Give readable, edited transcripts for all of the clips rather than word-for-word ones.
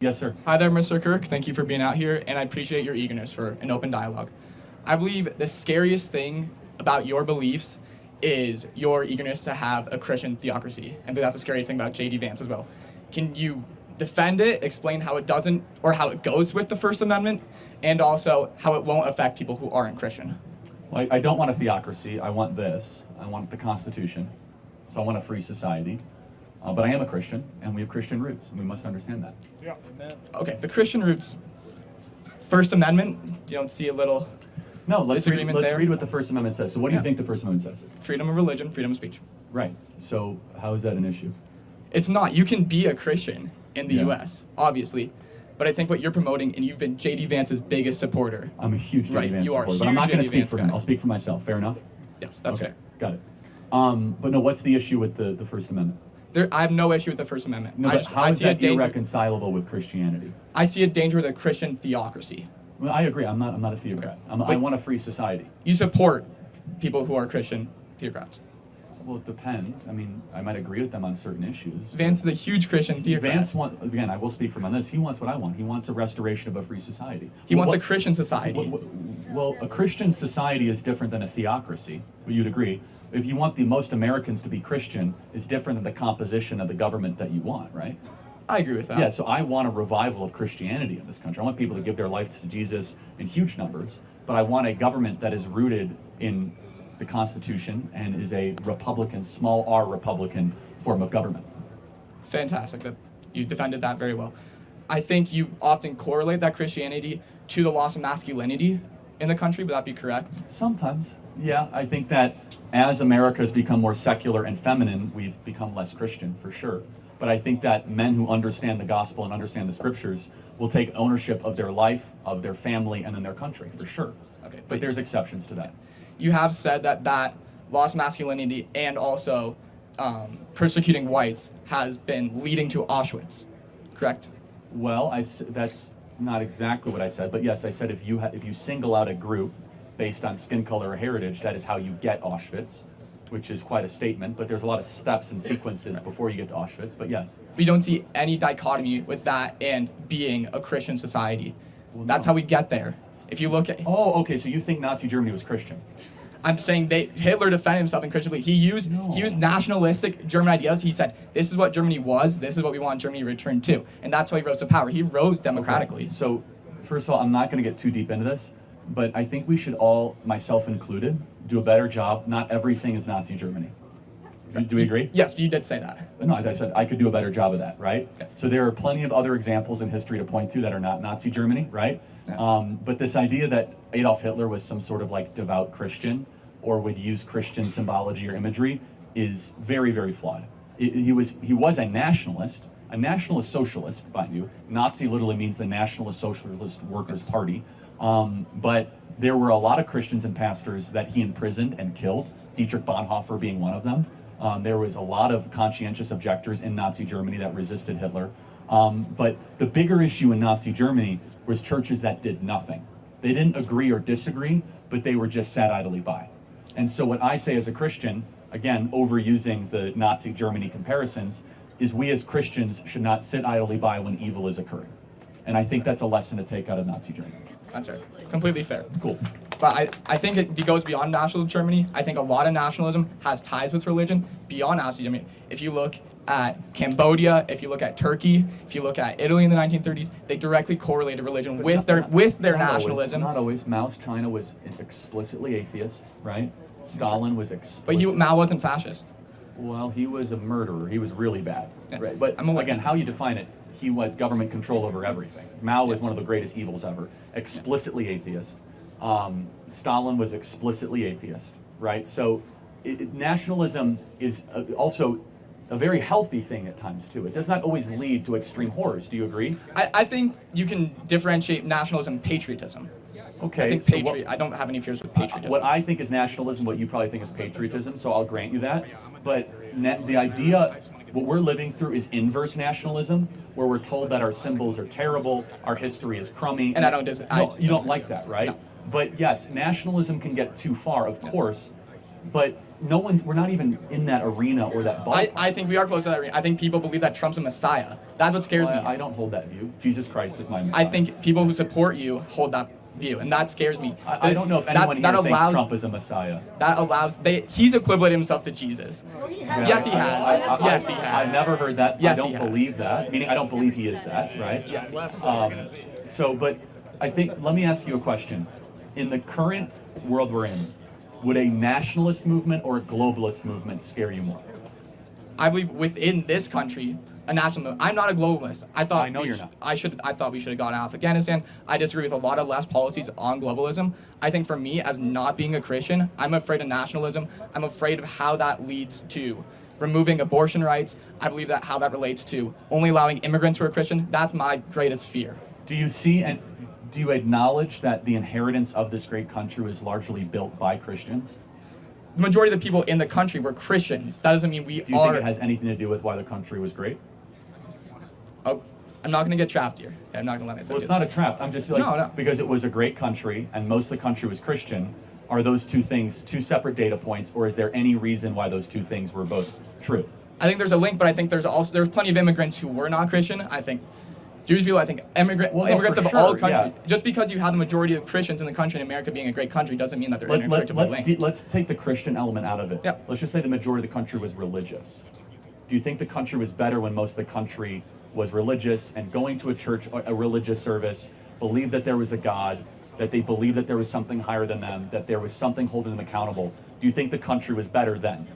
Yes, sir. Hi there, Mr. Kirk. Thank you for being out here, and I appreciate your eagerness for an open dialogue. I believe the scariest thing about your beliefs is your eagerness to have a Christian theocracy. I think that's the scariest thing about J.D. Vance as well. Can you defend it, explain how it doesn't, or how it goes with the First Amendment, and also how it won't affect people who aren't Christian? Well, I don't want a theocracy. I want this. I want the Constitution. So I want a free society. But I am a Christian, and we have Christian roots, and we must understand that. Yeah. Okay, the Christian roots. First Amendment, you don't see a little No, let's disagreement read there? what the First Amendment says. So what do you think the First Amendment says? Freedom of religion, freedom of speech. Right. So how is that an issue? It's not. You can be a Christian in the Yeah. U.S., obviously. But I think what you're promoting, and you've been J.D. Vance's biggest supporter. I'm a huge J.D. Right, Vance you are supporter, a but I'm not huge going to J.D. speak Vance for him. guy. I'll speak for myself. Fair enough? Yes, that's Okay, fair. got it. But no, what's the issue with the First Amendment? I have no issue with the First Amendment. No, but how is that irreconcilable with Christianity? I see a danger with a Christian theocracy. Well, I agree. I'm not a theocrat. I want a free society. You support people who are Christian theocrats. Well, it depends. I mean, I might agree with them on certain issues. Vance is a huge Christian theocrat. Again, I will speak for him on this. He wants what I want. He wants a restoration of a free society. He wants a Christian society. Well, a Christian society is different than a theocracy. Well, you'd agree. If you want the most Americans to be Christian, it's different than the composition of the government that you want, right? I agree with that. Yeah, so I want a revival of Christianity in this country. I want people to give their life to Jesus in huge numbers, but I want a government that is rooted in the Constitution and is a Republican, small r Republican form of government. Fantastic. You defended that very well. I think you often correlate that Christianity to the loss of masculinity in the country. Would that be correct? Sometimes. Yeah, I think that as America has become more secular and feminine, we've become less Christian, for sure. But I think that men who understand the gospel and understand the scriptures will take ownership of their life, of their family, and then their country, for sure. Okay, but there's exceptions to that. You have said that lost masculinity and also persecuting whites has been leading to Auschwitz, correct? Well, that's not exactly what I said, but yes, I said if you single out a group based on skin color or heritage, that is how you get Auschwitz, which is quite a statement, but there's a lot of steps and sequences before you get to Auschwitz, but yes. We don't see any dichotomy with that and being a Christian society. Well, that's how we get there. If you look at... Oh, okay, so you think Nazi Germany was Christian? I'm saying Hitler defended himself in Christian belief. He used nationalistic German ideas. He said, this is what Germany was, this is what we want Germany to return to. And that's why he rose to power. He rose democratically. Okay. So, first of all, I'm not going to get too deep into this, but I think we should all, myself included, do a better job. Not everything is Nazi Germany. Do we agree? Yes, you did say that. No, I said I could do a better job of that, right? Okay. So there are plenty of other examples in history to point to that are not Nazi Germany, right? Yeah. But this idea that Adolf Hitler was some sort of like devout Christian or would use Christian symbology or imagery is very, very flawed. He was a nationalist socialist, mind you. Nazi literally means the Nationalist Socialist Workers' Party. But there were a lot of Christians and pastors that he imprisoned and killed, Dietrich Bonhoeffer being one of them. There was a lot of conscientious objectors in Nazi Germany that resisted Hitler. But the bigger issue in Nazi Germany was churches that did nothing. They didn't agree or disagree, but they were just sat idly by. And so what I say as a Christian, again, overusing the Nazi Germany comparisons, is we as Christians should not sit idly by when evil is occurring. And I think that's a lesson to take out of Nazi Germany. That's right. Completely fair. Cool. But I think it goes beyond national Germany. I think a lot of nationalism has ties with religion beyond Nazi Germany. If you look at Cambodia, if you look at Turkey, if you look at Italy in the 1930s, they directly correlated religion with their nationalism. Not always. Mao's China was explicitly atheist, right? Stalin was explicitly... But Mao wasn't fascist. Well, he was a murderer. He was really bad. Yes. Right? But again, how you define it, he had government control over everything. Mao was one of the greatest evils ever. Explicitly atheist. Stalin was explicitly atheist, right? So nationalism is also a very healthy thing at times too. It does not always lead to extreme horrors. Do you agree? I think you can differentiate nationalism and patriotism. Okay. I think I don't have any fears with patriotism. What I think is nationalism, what you probably think is patriotism, so I'll grant you that. But the idea, what we're living through is inverse nationalism, where we're told that our symbols are terrible, our history is crummy. And I don't disagree. No, you don't like that, right? No. But yes, nationalism can get too far, of course. but we're not even in that arena or that ballpark. I think we are close to that. I think people believe that Trump's a messiah. That's what scares me. I don't hold that view. Jesus Christ is my Messiah. I think people who support you hold that view, and that scares me. I don't know if anyone here thinks Trump is a Messiah. He's equivalent himself to Jesus. Yes, he has. Yes, he has. I've never heard that. Yes, I don't believe that. Meaning, I don't believe he is that, right? Yes. But I think, let me ask you a question. In the current world we're in, would a nationalist movement or a globalist movement scare you more? I believe within this country, a national movement. I'm not a globalist. I know you're not. I thought we should have gone out of Afghanistan. I disagree with a lot of left policies on globalism. I think for me, as not being a Christian, I'm afraid of nationalism. I'm afraid of how that leads to removing abortion rights. I believe that how that relates to only allowing immigrants who are Christian. That's my greatest fear. Do you see and do you acknowledge that the inheritance of this great country was largely built by Christians? The majority of the people in the country were Christians. That doesn't mean we are. Do you think it has anything to do with why the country was great? Oh, I'm not going to get trapped here. I'm not going to let myself. Well, it's not a trap. I'm just like, no. Because it was a great country and most of the country was Christian. Are those two things two separate data points, or is there any reason why those two things were both true? I think there's a link, but I think there's plenty of immigrants who were not Christian. I think Jewish people. I think immigrants of all countries. Yeah. Just because you have the majority of Christians in the country, and America being a great country, doesn't mean that they're inextricably linked. Let's take the Christian element out of it. Yeah. Let's just say the majority of the country was religious. Do you think the country was better when most of the country was religious and going to a church, a religious service, believed that there was a God, that they believed that there was something higher than them, that there was something holding them accountable? Do you think the country was better then?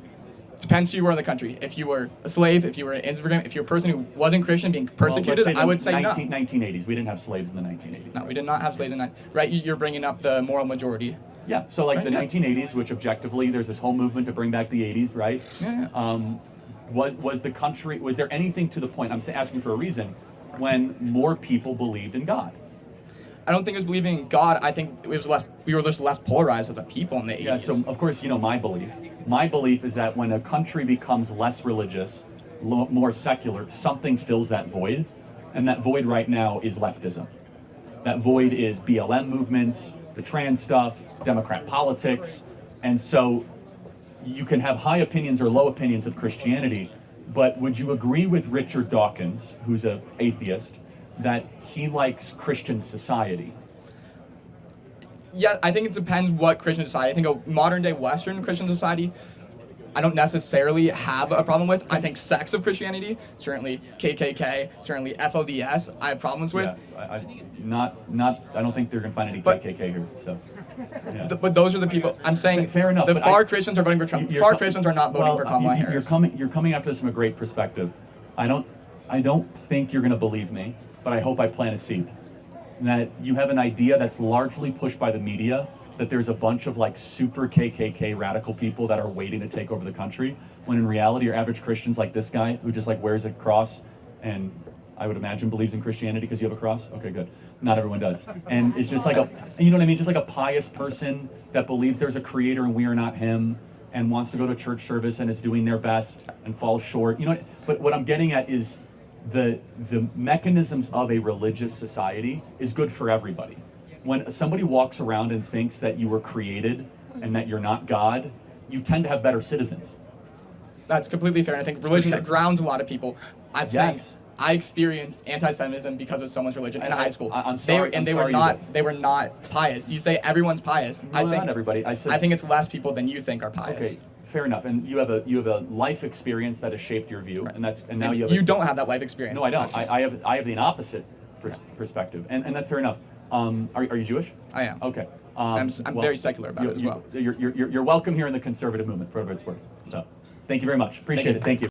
Depends who you were in the country. If you were a slave, if you were an immigrant, if you're a person who wasn't Christian being persecuted, I would say no. 1980s. We didn't have slaves in the 1980s. No, we did not have slaves in that. Right, you're bringing up the moral majority. Yeah, so like the 1980s, which objectively, there's this whole movement to bring back the 80s, right? Yeah. Was the country, was there anything to the point, I'm asking for a reason, when more people believed in God? I don't think it was believing in God. I think we were just less polarized as a people in the 80s. Yeah, so of course, you know my belief. My belief is that when a country becomes less religious, more secular, something fills that void. And that void right now is leftism. That void is BLM movements, the trans stuff, Democrat politics. And so you can have high opinions or low opinions of Christianity, but would you agree with Richard Dawkins, who's an atheist, that he likes Christian society? Yeah, I think it depends what Christian society. I think a modern day Western Christian society, I don't necessarily have a problem with. I think sects of Christianity, certainly KKK, certainly FODS, I have problems with. Yeah, I don't think they're going to find any KKK here, so. Yeah. But those are the people, I'm saying, fair enough, the far Christians are voting for Trump. Far Christians are not voting for Kamala Harris. You're coming after this from a great perspective. I don't think you're going to believe me, but I hope I plant a seed. That you have an idea that's largely pushed by the media, that there's a bunch of like super KKK radical people that are waiting to take over the country, when in reality your average Christian's like this guy who just like wears a cross and I would imagine believes in Christianity because you have a cross? Okay, good. Not everyone does. And it's just like you know what I mean? Just like a pious person that believes there's a creator and we are not him, and wants to go to church service and is doing their best and falls short. You know, but what I'm getting at is the mechanisms of a religious society is good for everybody. When somebody walks around and thinks that you were created and that you're not God, you tend to have better citizens. That's completely fair. And I think religion grounds a lot of people. I'm saying Yes. I experienced anti-Semitism because of someone's religion in high school. I'm sorry. They were not pious. You say everyone's pious. No, not everybody. I think it's less people than you think are pious. Okay, fair enough. And you have a life experience that has shaped your view, Right. and now you have. You don't have that life experience. No, I don't. I have the opposite perspective, and that's fair enough. Are you Jewish? I am. Okay. I'm very secular about it as well. You're welcome here in the conservative movement, for whatever it's worth. So, thank you very much. Appreciate it. Thank you.